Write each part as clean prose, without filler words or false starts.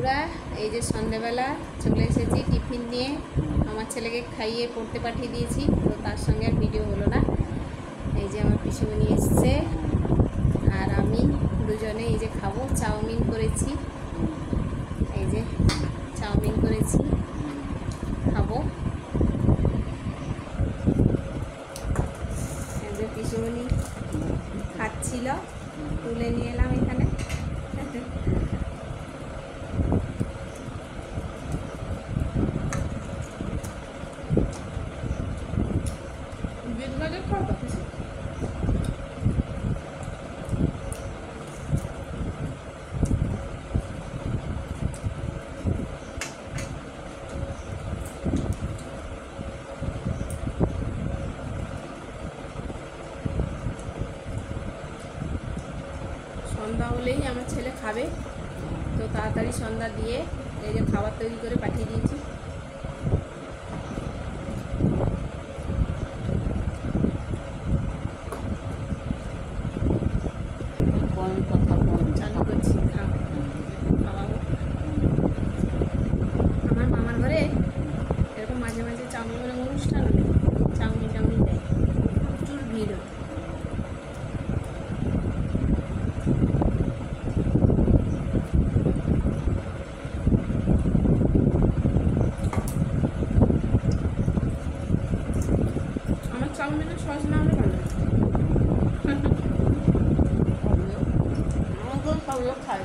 বন্ধুরা, এই যে সন্ধ্যেবেলা চলে এসেছি টিফিন নিয়ে। আমার ছেলেকে খাইয়ে পড়তে পাঠিয়ে দিয়েছি, তো তার সঙ্গে আর ভিডিও হলো না। এই যে আমার পিসুমণি এসছে আর আমি দুজনে এই যে খাবো। চাউমিন করেছি, এই যে চাউমিন করেছি, খাবো। এই যে পিসুমণি খাচ্ছিল, তুলে নিয়ে এলাম এখানে। সন্ধ্যা হলেই আমার ছেলে খাবে, তো তাড়াতাড়ি সন্ধ্যা দিয়ে এই যে খাবার তৈরি করে পাঠিয়ে দিয়েছি। চালু করছি, খাওয়াবো। আমার মামার ঘরে এরকম মাঝে মাঝে চাউমিনের অনুষ্ঠান হলে চাউমিন দেয়, প্রচুর ভিড় হয়। আমার চাউমিনের সস না হলে ভালো লাগে। সব লোক খায়।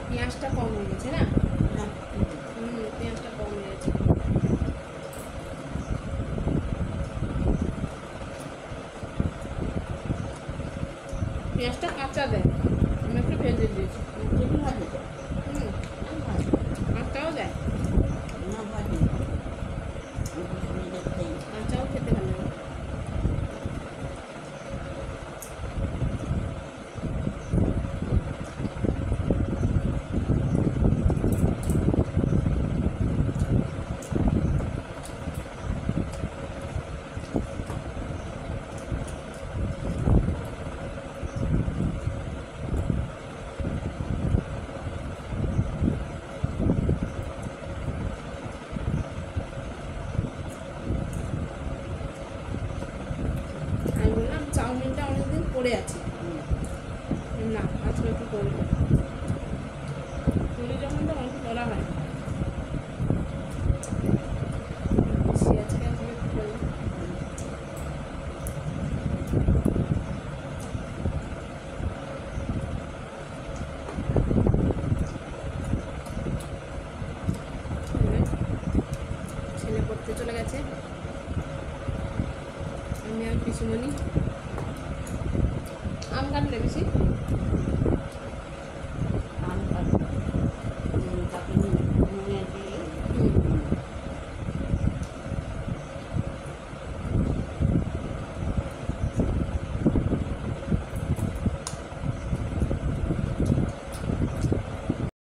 পেঁয়াজটা কম হয়ে গেছে না? পেঁয়াজটা কম হয়ে গেছে। পেঁয়াজটা কাঁচা দেয়, আমি একটু ভেজে দিয়েছি। কাঁচাও দেয়, কাঁচাও খেতে ভালো লাগে। আমি বললাম চাউমিনটা অনেকদিন পড়ে আছে, না আজকে একটু করবো। পুরি যখন তো অনেক করা হয়, আজকে একটু করবো। ছেলে পড়তে চলে গেছে, আমি আর পিসুমণি। আম কাটলে বেশি